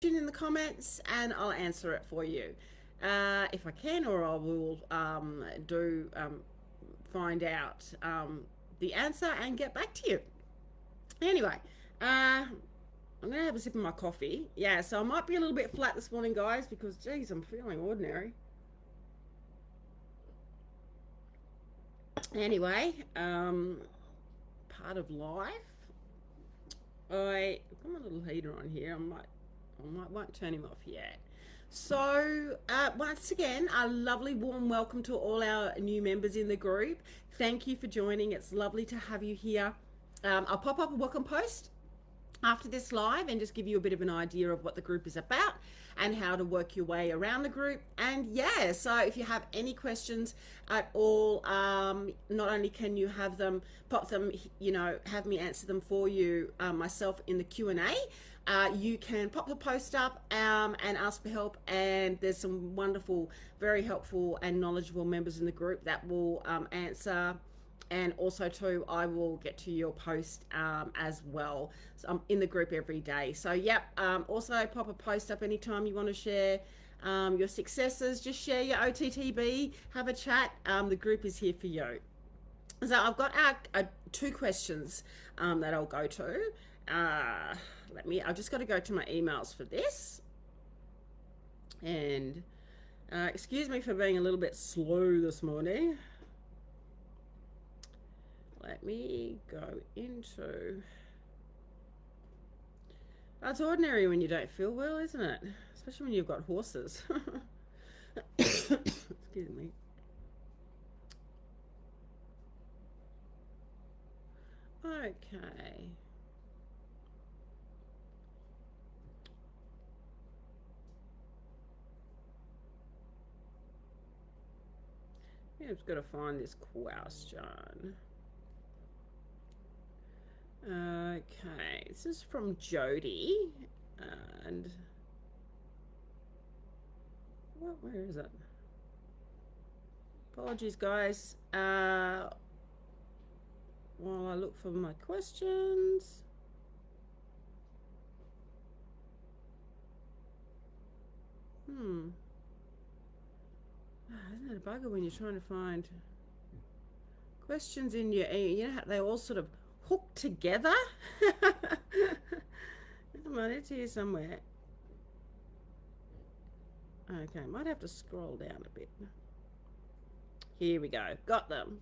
in the comments and I'll answer it for you if I can, or I will find out the answer and get back to you. Anyway, I'm gonna have a sip of my coffee. Yeah, so I might be a little bit flat this morning, guys, because geez, I'm feeling ordinary. Anyway, part of life. I've got my little heater on here. Won't turn him off yet. So, once again, a lovely warm welcome to all our new members in the group. Thank you for joining. It's lovely to have you here. I'll pop up a welcome post after this live and just give you a bit of an idea of what the group is about and how to work your way around the group. And yeah, so if you have any questions at all, not only can you have them, pop them, have me answer them for you myself in the Q&A, you can pop the post up and ask for help, and there's some wonderful, very helpful and knowledgeable members in the group that will answer. And also too, I will get to your post as well. So I'm in the group every day. So yep, also pop a post up anytime you want to share your successes. Just share your OTTB, have a chat. The group is here for you. So I've got two questions that I'll go to. I've just got to go to my emails for this. And excuse me for being a little bit slow this morning. Let me go into... It's ordinary when you don't feel well, isn't it? Especially when you've got horses. Excuse me. Okay. Yeah, I've just got to find this question. Okay, this is from Jody, and where is it? Apologies, guys. While I look for my questions. Isn't it a bugger when you're trying to find questions in your, how they all sort of hooked together? Come on, it's here somewhere. Okay, might have to scroll down a bit. Here we go. Got them.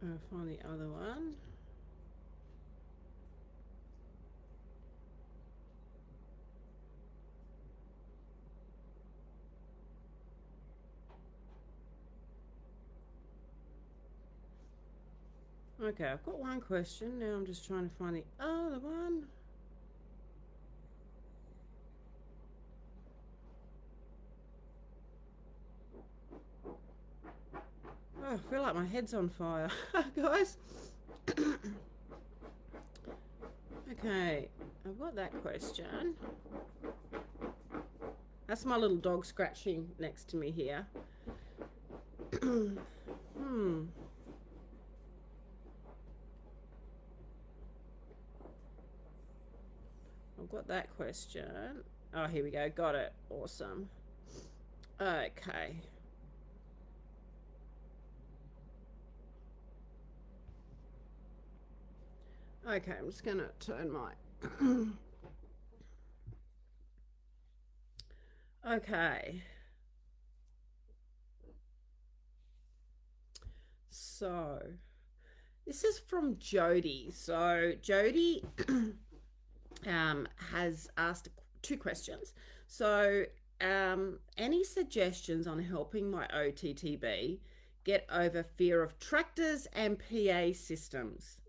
I'll find the other one. Okay, I've got one question. Now I'm just trying to find the other one. Oh, I feel like my head's on fire, guys. Okay, I've got that question. That's my little dog scratching next to me here. I've got that question. Oh, here we go. Got it. Awesome. Okay. Okay, I'm just going to turn my... Okay. So, this is from Jody. So, Jody has asked two questions. So, any suggestions on helping my OTTB get over fear of tractors and PA systems?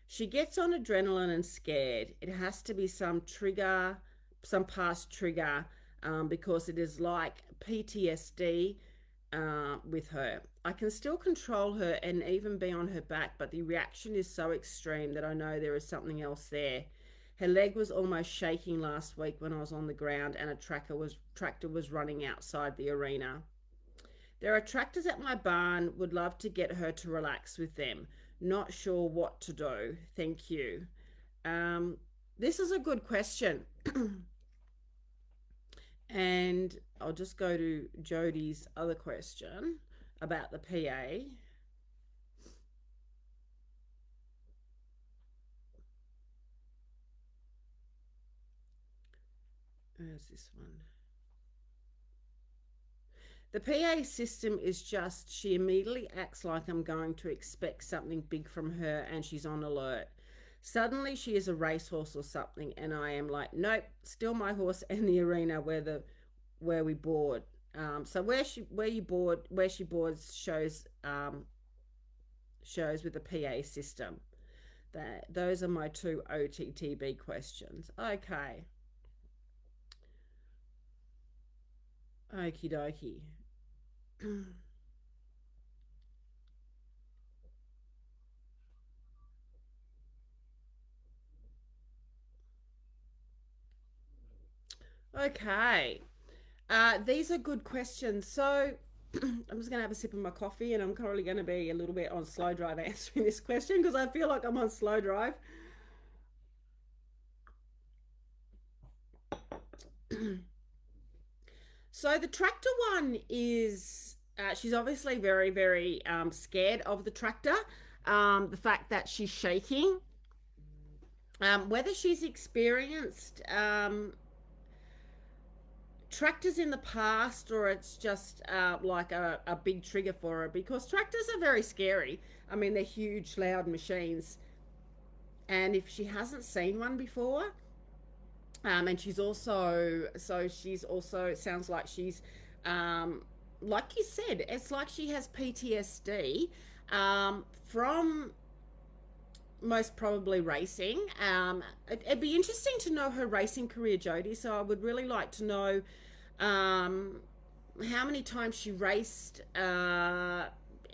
She gets on adrenaline and scared. It has to be some trigger, some past trigger, because it is like PTSD with her. I can still control her and even be on her back, but the reaction is so extreme that I know there is something else there. Her leg was almost shaking last week when I was on the ground and a tractor was running outside the arena. There are tractors at my barn. Would love to get her to relax with them. Not sure what to do. Thank you. This is a good question. And I'll just go to Jodie's other question about the PA. Where's this one? The PA system is just, she immediately acts like I'm going to expect something big from her and she's on alert. Suddenly she is a racehorse or something and I am like, nope, still my horse and the arena where we board. So where she boards shows with the PA system. Those are my two OTTB questions. Okay. Okie dokie. Okay. These are good questions. So I'm just going to have a sip of my coffee and I'm probably going to be a little bit on slow drive answering this question because I feel like I'm on slow drive. So the tractor one is, she's obviously very, very scared of the tractor. The fact that she's shaking. Whether she's experienced tractors in the past or it's just like a big trigger for her, because tractors are very scary. I mean, they're huge, loud machines. And if she hasn't seen one before, and she's also, it sounds like she's, like you said, it's like she has PTSD from most probably racing. It'd be interesting to know her racing career, Jodie. So I would really like to know how many times she raced. I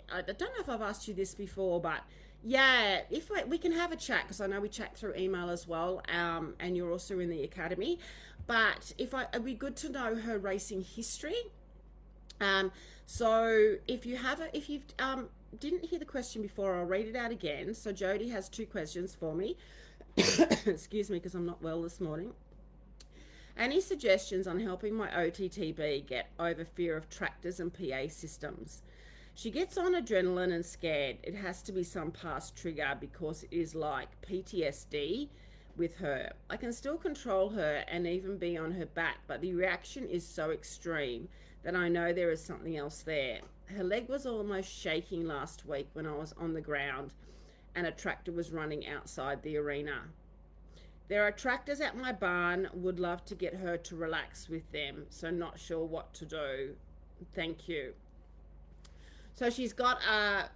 don't know if I've asked you this before, but yeah, if we can have a chat, because I know we chat through email as well, and you're also in the academy. But it'd be good to know her racing history. So if you didn't hear the question before, I'll read it out again. So Jodie has two questions for me. Excuse me, because I'm not well this morning. Any suggestions on helping my OTTB get over fear of tractors and PA systems? She gets on adrenaline and scared. It has to be some past trigger because it is like PTSD with her. I can still control her and even be on her back, but the reaction is so extreme that I know there is something else there. Her leg was almost shaking last week when I was on the ground and a tractor was running outside the arena. There are tractors at my barn. Would love to get her to relax with them, so not sure what to do. Thank you. So she's got a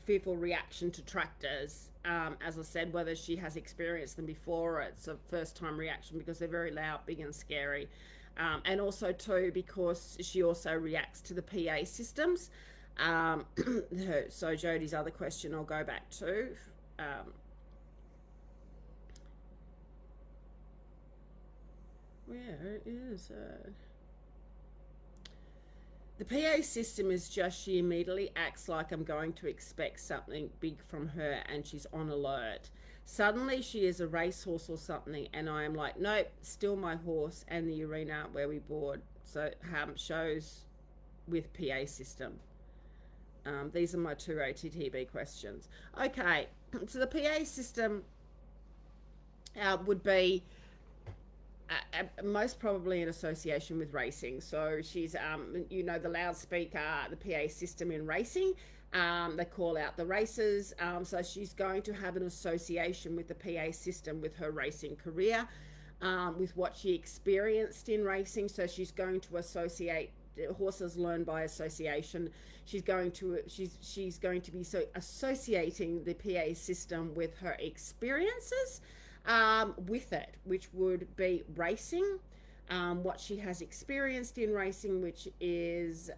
fearful reaction to tractors. As I said, whether she has experienced them before or it's a first time reaction, because they're very loud, big and scary. And also too, because she also reacts to the PA systems. So Jodie's other question I'll go back to. Where is it? The PA system is just, she immediately acts like I'm going to expect something big from her and she's on alert. Suddenly she is a racehorse or something and I am like, nope, still my horse and the arena where we board. So shows with PA system. These are my two OTTB questions. Okay, so the PA system would be most probably in association with racing. So she's, the loudspeaker, the PA system in racing. They call out the races. So she's going to have an association with the PA system with her racing career, with what she experienced in racing. So she's going to associate. Horses learn by association. She's going to be associating the PA system with her experiences with it, which would be racing, what she has experienced in racing, which is,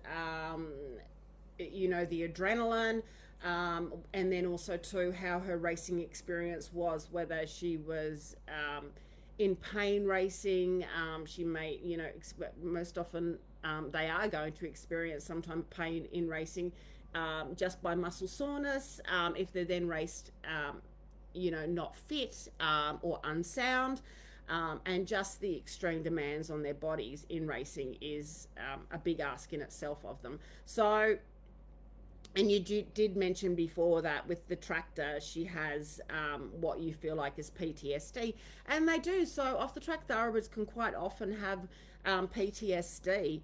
the adrenaline, and then also too how her racing experience was, whether she was in pain racing. She may, you know, most often they are going to experience some pain in racing, just by muscle soreness, if they're then raced, you know, not fit, or unsound. And just the extreme demands on their bodies in racing is a big ask in itself of them. So, and you did mention before that with the tractor, she has what you feel like is PTSD, and they do. So off the track thoroughbreds can quite often have PTSD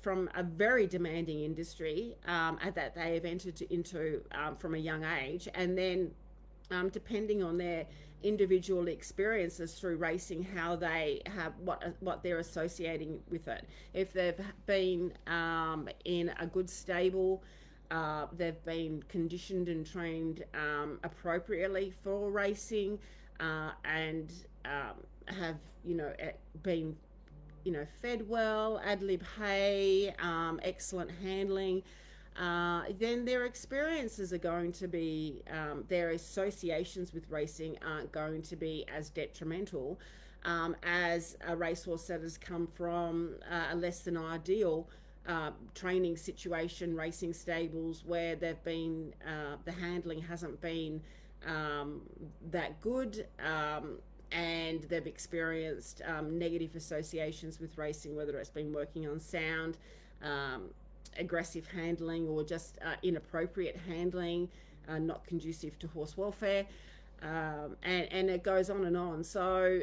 from a very demanding industry that they have entered into from a young age, and then depending on their individual experiences through racing, how they have what they're associating with it. If they've been in a good stable, they've been conditioned and trained appropriately for racing, and have, you know, been, you know, fed well, ad lib hay, excellent handling, then their experiences are going to be, their associations with racing aren't going to be as detrimental as a racehorse that has come from a less than ideal training situation, racing stables where they've been, the handling hasn't been that good, and they've experienced negative associations with racing, whether it's been working on sound, aggressive handling, or just inappropriate handling, not conducive to horse welfare, and it goes on and on. So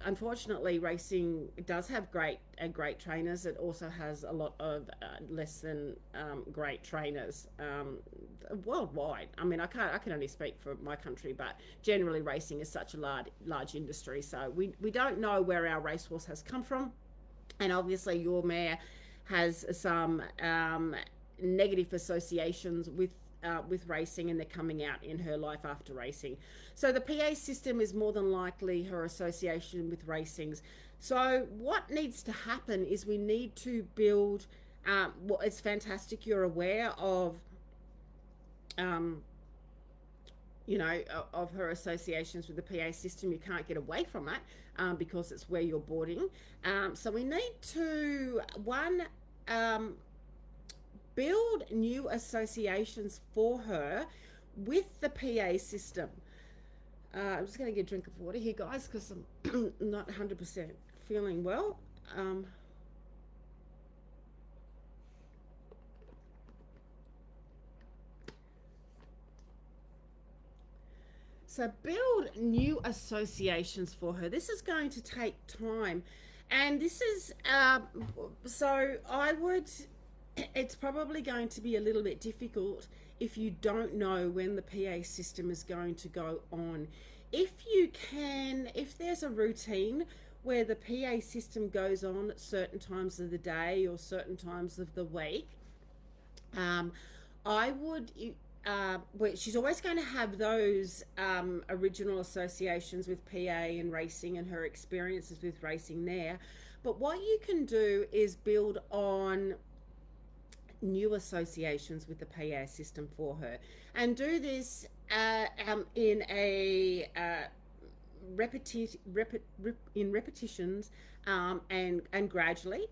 unfortunately, racing does have great trainers. It also has a lot of less than great trainers worldwide. I mean, I can only speak for my country, but generally racing is such a large industry. So we don't know where our racehorse has come from, and obviously your mare has some negative associations with racing, and they're coming out in her life after racing. So the PA system is more than likely her association with racings. So what needs to happen is we need to build, well, it's fantastic you're aware of, you know, of her associations with the PA system. You can't get away from it because it's where you're boarding. So we need to, one, build new associations for her with the PA system. I'm just going to get a drink of water here, guys, because I'm not 100% feeling well. So build new associations for her. This is going to take time, and this is so I would, it's probably going to be a little bit difficult if you don't know when the PA system is going to go on. If you can, if there's a routine where the PA system goes on at certain times of the day or certain times of the week, I would, well, she's always going to have those original associations with PA and racing and her experiences with racing there. But what you can do is build on new associations with the PA system for her, and do this in a repetitions, and gradually.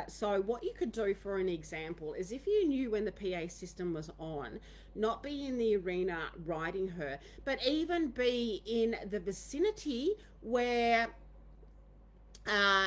So what you could do, for an example, is if you knew when the PA system was on, not be in the arena riding her, but even be in the vicinity where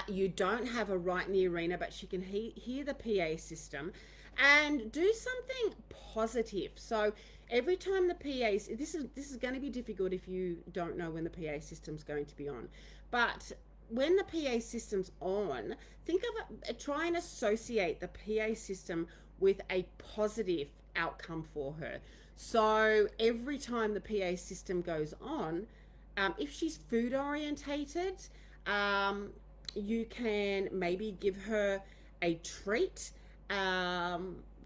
you don't have her right in the arena, but she can hear the PA system, and do something positive. So every time the PA, this is going to be difficult if you don't know when the PA system's going to be on, but when the PA system's on, think of it, try and associate the PA system with a positive outcome for her. So every time the PA system goes on, if she's food orientated, you can maybe give her a treat,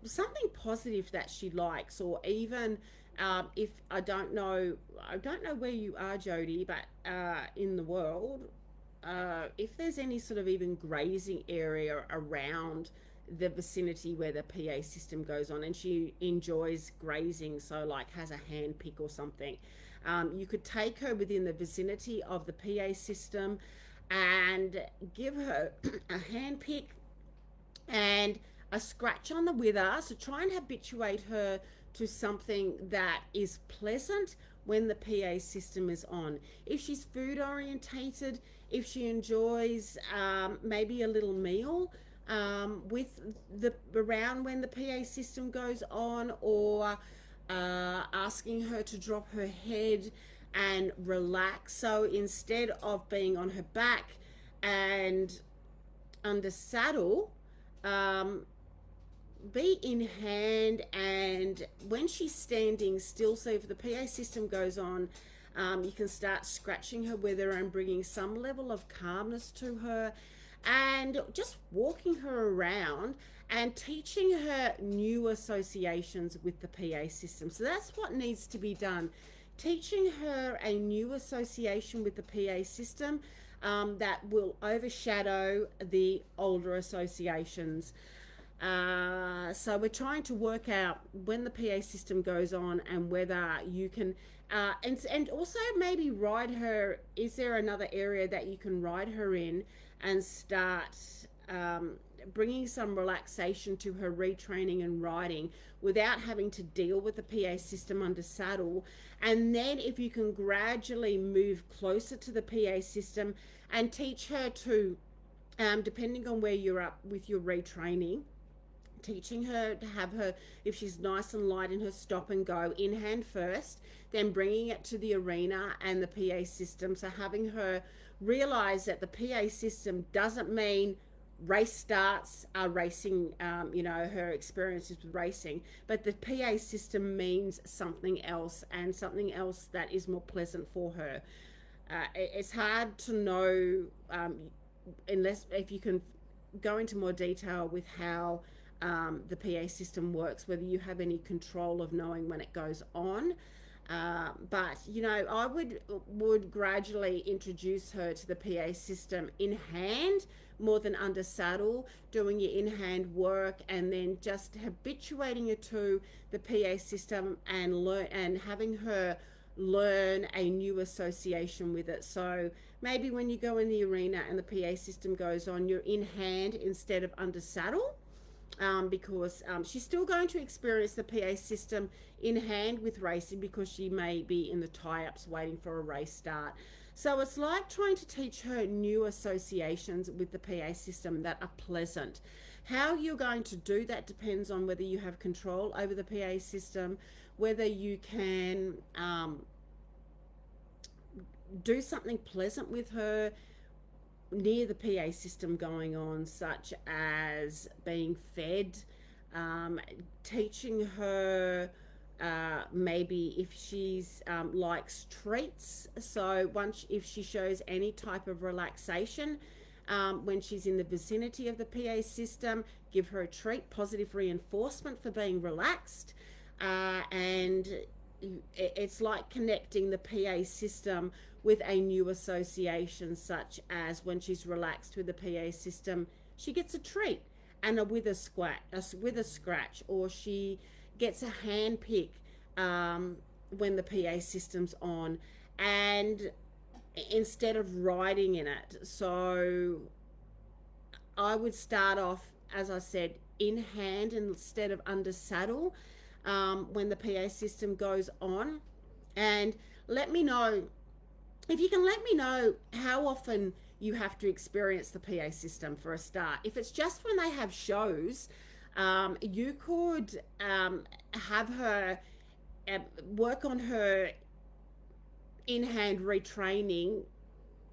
something positive that she likes, or even if I don't know where you are, Jody, but in the world, if there's any sort of even grazing area around the vicinity where the PA system goes on, and she enjoys grazing, so like has a hand pick or something. You could take her within the vicinity of the PA system and give her a hand pick and a scratch on the wither. So try and habituate her to something that is pleasant when the PA system is on. If she's food orientated, if she enjoys maybe a little meal with the around when the PA system goes on, or asking her to drop her head and relax. So instead of being on her back and under saddle, be in hand, and when she's standing still, so if the PA system goes on, you can start scratching her wither and bringing some level of calmness to her, and just walking her around and teaching her new associations with the PA system. So that's what needs to be done. Teaching her a new association with the PA system that will overshadow the older associations. So we're trying to work out when the PA system goes on and whether you can and also maybe ride her. Is there another area that you can ride her in and start bringing some relaxation to her retraining and riding without having to deal with the PA system under saddle? And then if you can gradually move closer to the PA system and teach her to, depending on where you're up with your retraining, teaching her to have her, if she's nice and light in her stop and go, in hand first, then bringing it to the arena and the PA system. So having her realize that the PA system doesn't mean race starts are racing, her experiences with racing, but the PA system means something else, and something else that is more pleasant for her. It's hard to know unless if you can go into more detail with how the PA system works, whether you have any control of knowing when it goes on. But I would gradually introduce her to the PA system in hand more than under saddle, doing your in hand work, and then just habituating her to the PA system and having her learn a new association with it. So maybe when you go in the arena and the PA system goes on, you're in hand instead of under saddle. Because she's still going to experience the PA system in hand with racing, because she may be in the tie-ups waiting for a race start. So it's like trying to teach her new associations with the PA system that are pleasant. How you're going to do that depends on whether you have control over the PA system, whether you can do something pleasant with her near the PA system going on, such as being fed, teaching her maybe if she's likes treats. So if she shows any type of relaxation when she's in the vicinity of the PA system, give her a treat, positive reinforcement for being relaxed. And it's like connecting the PA system with a new association, such as when she's relaxed with the PA system, she gets a treat and a wither scratch, or she gets a hand pick when the PA system's on, and instead of riding in it. So I would start off, as I said, in hand instead of under saddle when the PA system goes on. And let me know, if you can let me know how often you have to experience the PA system for a start. If it's just when they have shows, you could have her work on her in-hand retraining.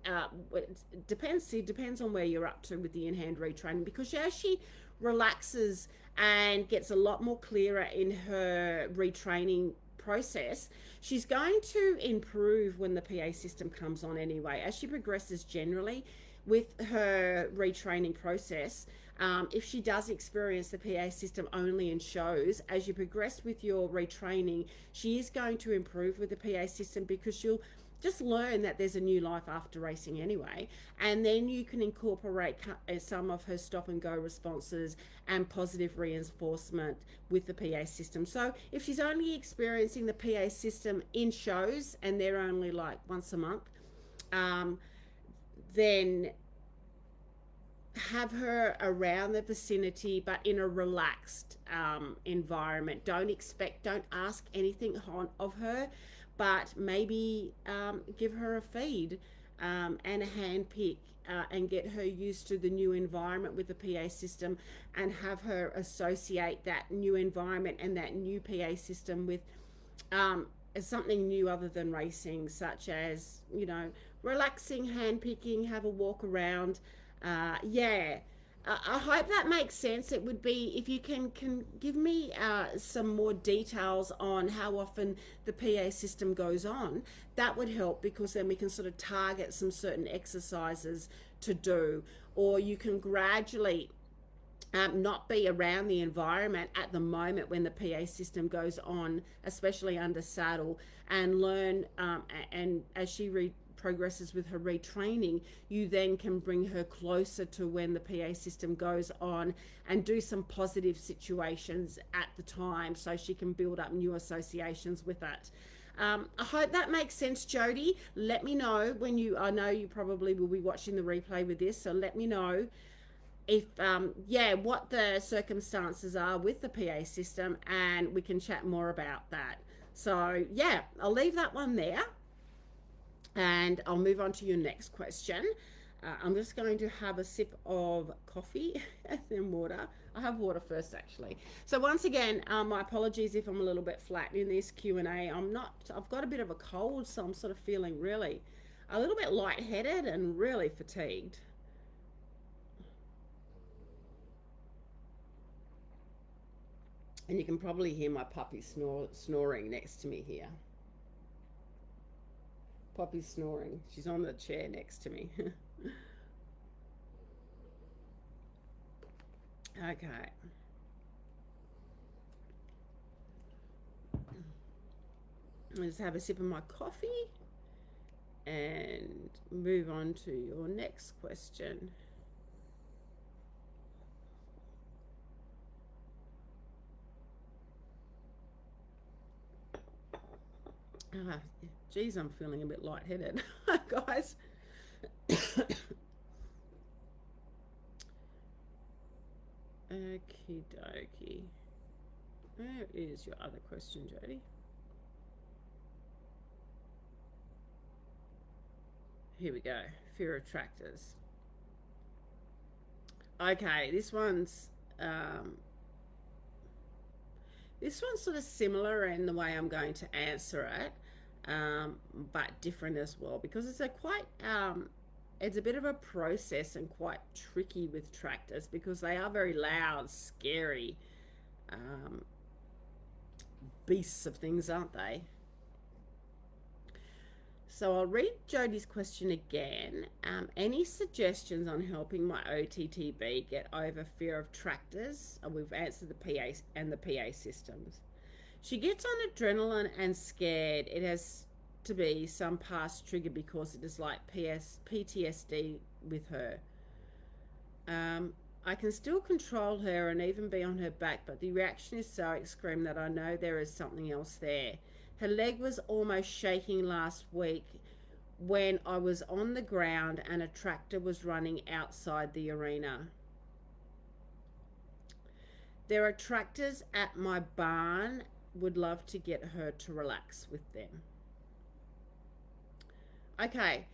It depends on where you're up to with the in-hand retraining, because as she relaxes and gets a lot more clearer in her retraining process, she's going to improve when the PA system comes on anyway. As she progresses generally with her retraining process, if she does experience the PA system only in shows, as you progress with your retraining, she is going to improve with the PA system, because she'll just learn that there's a new life after racing anyway, and then you can incorporate some of her stop and go responses and positive reinforcement with the PA system. So if she's only experiencing the PA system in shows and they're only like once a month, then have her around the vicinity, but in a relaxed environment. Don't ask anything of her, but maybe give her a feed and a hand pick, and get her used to the new environment with the PA system, and have her associate that new environment and that new PA system with something new other than racing, such as, you know, relaxing, hand picking, have a walk around. I hope that makes sense. It would be, if you can give me some more details on how often the PA system goes on, that would help, because then we can sort of target some certain exercises to do, or you can gradually not be around the environment at the moment when the PA system goes on, especially under saddle, and learn, and as she progresses with her retraining, you then can bring her closer to when the PA system goes on, and do some positive situations at the time so she can build up new associations with it. I hope that makes sense, Jody. Let me know when I know you probably will be watching the replay with this, so let me know if what the circumstances are with the PA system, and we can chat more about that. So yeah, I'll leave that one there, and I'll move on to your next question. I'm just going to have a sip of coffee and then water. I'll have water first, actually. So once again, my apologies if I'm a little bit flat in this Q&A. I've got a bit of a cold, so I'm sort of feeling really a little bit lightheaded and really fatigued. And you can probably hear my puppy snoring next to me here. Poppy's snoring. She's on the chair next to me. Okay. Let's have a sip of my coffee and move on to your next question. Geez, I'm feeling a bit lightheaded, guys. Okie dokie. Where is your other question, Jody? Here we go. Fear of tractors. Okay, this one's sort of similar in the way I'm going to answer it, but different as well, because it's it's a bit of a process and quite tricky with tractors, because they are very loud, scary beasts of things, aren't they? So I'll read Jody's question again. Any suggestions on helping my OTTB get over fear of tractors? We've answered the PA and the PA systems. She gets on adrenaline and scared. It has to be some past trigger, because it is like PTSD with her. I can still control her and even be on her back, but the reaction is so extreme that I know there is something else there. Her leg was almost shaking last week when I was on the ground and a tractor was running outside the arena. There are tractors at my barn. Would love to get her to relax with them. Okay.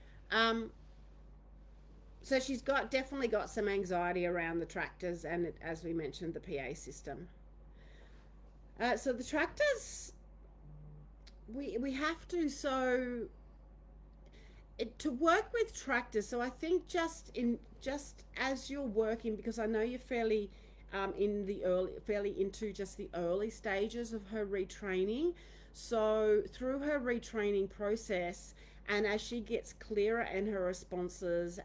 So she's definitely got some anxiety around the tractors and, as we mentioned, the PA system. So the tractors, we have to, to work with tractors. So I think just as you're working, because I know you're fairly into just the early stages of her retraining. So through her retraining process, and as she gets clearer in her responses,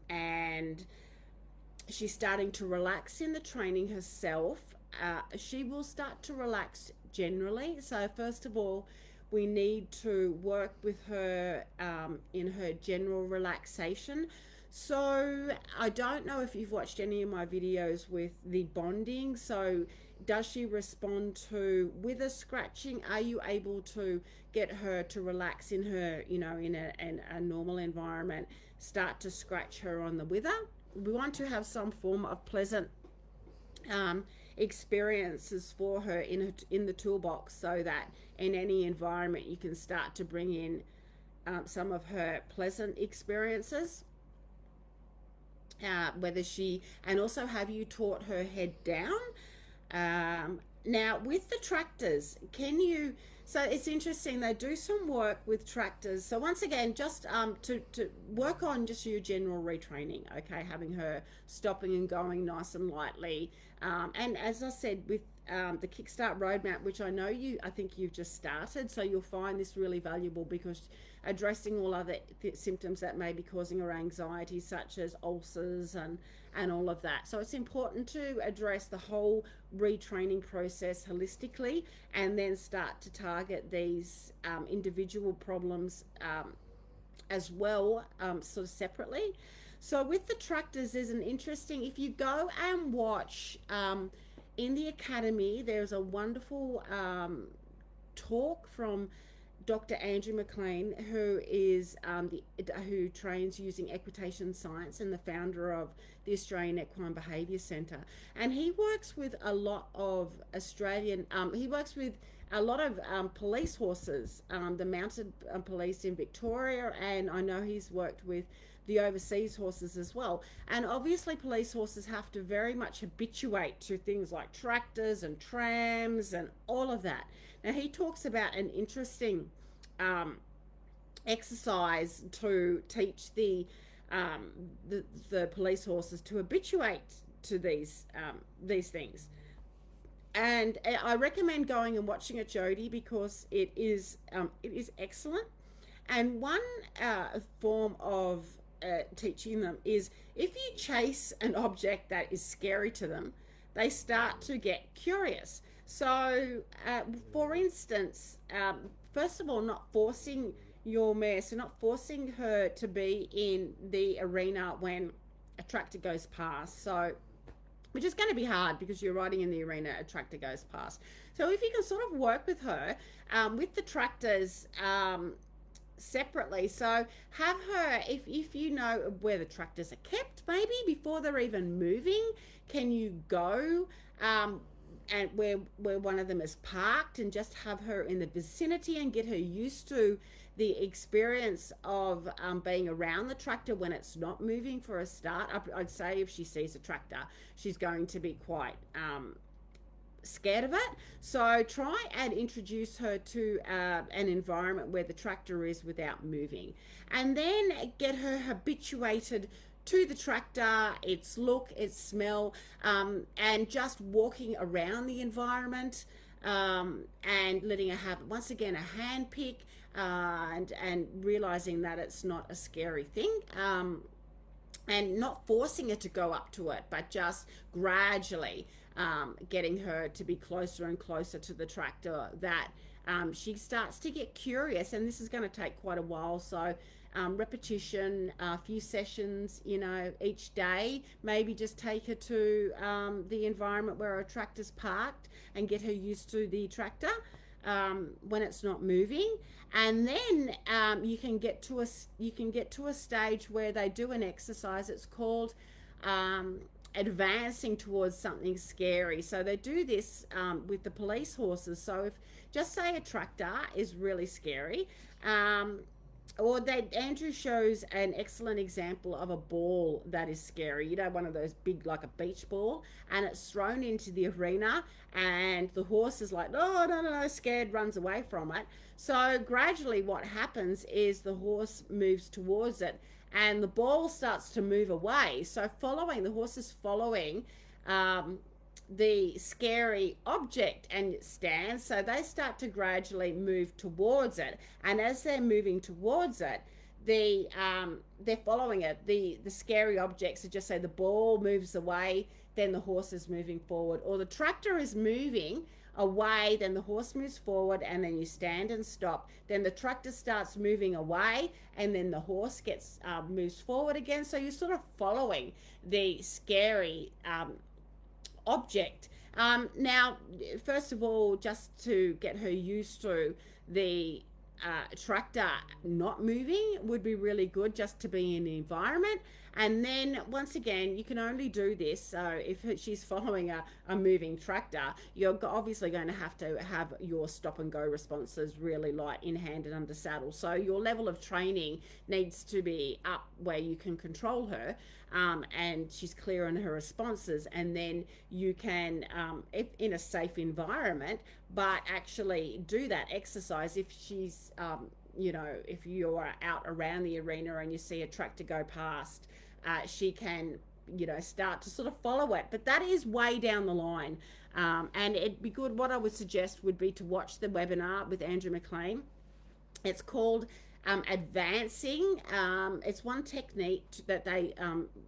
and she's starting to relax in the training herself, she will start to relax generally. So first of all, we need to work with her in her general relaxation. So I don't know if you've watched any of my videos with the bonding. So does she respond to wither scratching? Are you able to get her to relax in her, in a normal environment, start to scratch her on the wither? We want to have some form of pleasant experiences for her in the toolbox, so that in any environment you can start to bring in some of her pleasant experiences. And also, have you taught her head down? Now with the tractors, so it's interesting, they do some work with tractors. So once again, just to work on just your general retraining, okay, having her stopping and going nice and lightly. And as I said, with the Kickstart roadmap, which I think you've just started, so you'll find this really valuable, because addressing all other symptoms that may be causing her anxiety, such as ulcers and all of that. So it's important to address the whole retraining process holistically, and then start to target these individual problems as well, sort of separately. So with the tractors, there's an interesting, if you go and watch in the academy, there's a wonderful talk from Dr. Andrew McLean, who is who trains using Equitation Science and the founder of the Australian Equine Behaviour Centre. And he works with a lot of police horses, the mounted police in Victoria, and I know he's worked with the overseas horses as well. And obviously police horses have to very much habituate to things like tractors and trams and all of that. Now he talks about an interesting exercise to teach the police horses to habituate to these things. And I recommend going and watching it, Jody, because it is excellent. And one form of teaching them is, if you chase an object that is scary to them, they start to get curious. So for instance, first of all, not forcing your mare, so not forcing her to be in the arena when a tractor goes past. So, which is going to be hard because you're riding in the arena, a tractor goes past. So if you can sort of work with her with the tractors separately. So have her, if you know where the tractors are kept, maybe before they're even moving, can you go and where one of them is parked, and just have her in the vicinity and get her used to the experience of being around the tractor when it's not moving for a start. I'd say if she sees a tractor, she's going to be quite scared of it. So try and introduce her to an environment where the tractor is without moving, and then get her habituated to the tractor, its look, its smell, and just walking around the environment, and letting her have, once again, a hand pick, and realizing that it's not a scary thing, and not forcing her to go up to it, but just gradually getting her to be closer and closer to the tractor, that she starts to get curious. And this is going to take quite a while, so repetition, a few sessions, each day. Maybe just take her to the environment where a tractor's parked and get her used to the tractor when it's not moving. And then you can get to a stage where they do an exercise. It's called advancing towards something scary. So they do this with the police horses. So if, just say, a tractor is really scary, Andrew shows an excellent example of a ball that is scary. One of those big, like a beach ball, and it's thrown into the arena, and the horse is like, oh, no, scared, runs away from it. So gradually what happens is the horse moves towards it, and the ball starts to move away. So the horse is following the scary object, and it stands. So they start to gradually move towards it, and as they're moving towards it, they're following it. The scary objects are just say the ball moves away, then the horse is moving forward, or the tractor is moving away, then the horse moves forward, and then you stand and stop. Then the tractor starts moving away, and then the horse gets moves forward again. So you're sort of following the scary object. Now, first of all, just to get her used to the tractor not moving would be really good, just to be in the environment. And then once again, you can only do this, so if she's following a moving tractor, you're obviously going to have your stop and go responses really light in hand and under saddle. So your level of training needs to be up where you can control her, and she's clear on her responses, and then you can, if in a safe environment, but actually do that exercise. If she's if you're out around the arena and you see a tractor go past, she can start to sort of follow it, but that is way down the line. And it'd be good, what I would suggest would be to watch the webinar with Andrew McLean. It's called advancing. It's one technique that they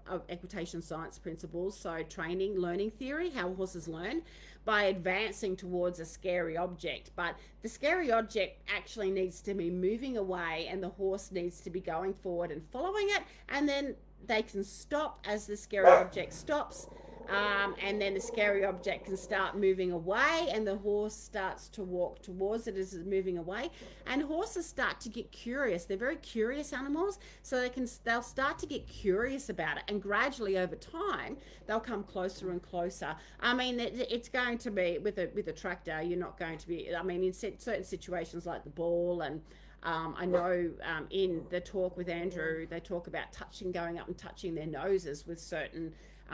of Equitation Science Principles, so training, learning theory, how horses learn by advancing towards a scary object. But the scary object actually needs to be moving away, and the horse needs to be going forward and following it, and then they can stop as the scary object stops, and then the scary object can start moving away, and the horse starts to walk towards it as it's moving away. And horses start to get curious. They're very curious animals, so they'll start to get curious about it, and gradually over time they'll come closer and closer. I mean, it's going to be with a tractor, you're not going to be, I mean, in certain situations like the ball, and I know in the talk with Andrew, they talk about going up and touching their noses with certain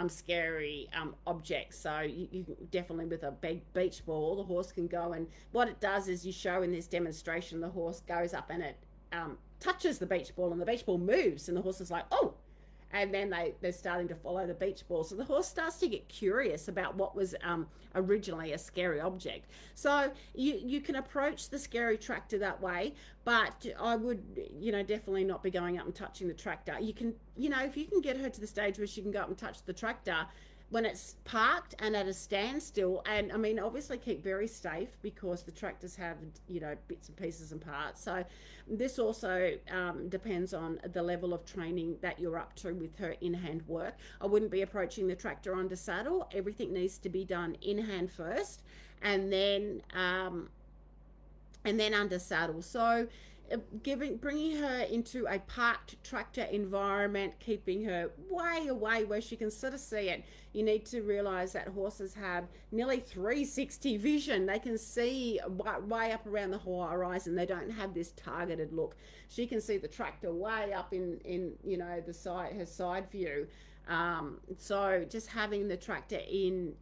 scary objects. So you definitely, with a big beach ball, the horse can go, and what it does is, you show in this demonstration, the horse goes up and it touches the beach ball, and the beach ball moves, and the horse is like, oh, and then they're starting to follow the beach ball. So the horse starts to get curious about what was originally a scary object. So you can approach the scary tractor that way, but I would, definitely not be going up and touching the tractor. You can, if you can get her to the stage where she can go up and touch the tractor when it's parked and at a standstill, and I mean, obviously keep very safe, because the tractors have, bits and pieces and parts. So this also depends on the level of training that you're up to with her in-hand work. I wouldn't be approaching the tractor under saddle. Everything needs to be done in hand first, and then under saddle. So bringing her into a parked tractor environment, keeping her way away where she can sort of see it. You need to realize that horses have nearly 360 vision. They can see way up around the horizon. They don't have this targeted look. She can see the tractor way up in the side, her side view. So just having the tractor in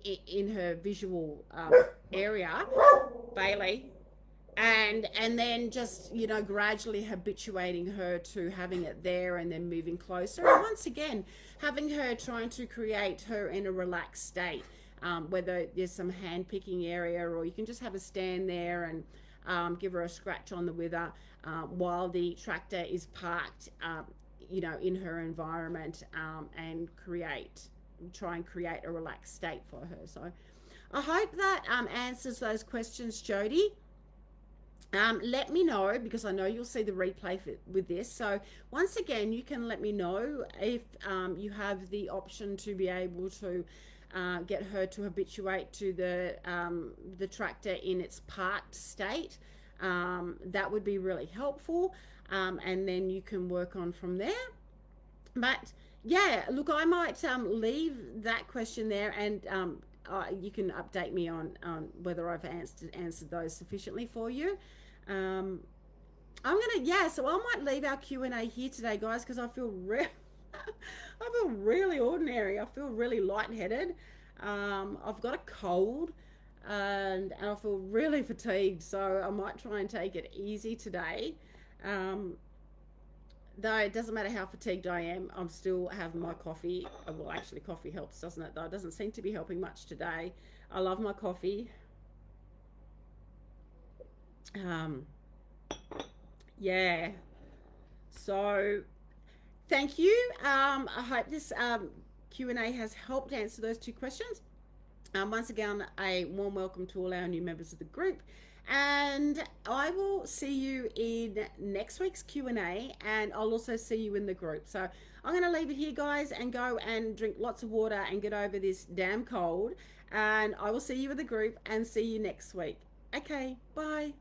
her visual area, Bailey. And then just, gradually habituating her to having it there, and then moving closer. And once again, having her trying to create her in a relaxed state, whether there's some hand picking area, or you can just have her stand there and give her a scratch on the wither while the tractor is parked, in her environment, and try and create a relaxed state for her. So I hope that answers those questions, Jody. Let me know, because I know you'll see the replay with this. So once again, you can let me know if you have the option to be able to get her to habituate to the tractor in its parked state. That would be really helpful, and then you can work on from there. But yeah, look, I might leave that question there, and you can update me on whether I've answered those sufficiently for you. So I might leave our Q&A here today, guys, because I feel really ordinary. I feel really lightheaded. I've got a cold, and I feel really fatigued, so I might try and take it easy today. Though it doesn't matter how fatigued I am, I'm still having my coffee. Well, actually, coffee helps, doesn't it? Though it doesn't seem to be helping much today. I love my coffee. Yeah. So thank you. I hope this Q&A has helped answer those two questions. Once again, a warm welcome to all our new members of the group. And I will see you in next week's Q&A, and I'll also see you in the group. So I'm going to leave it here, guys, and go and drink lots of water and get over this damn cold. And I will see you in the group and see you next week. Okay, bye.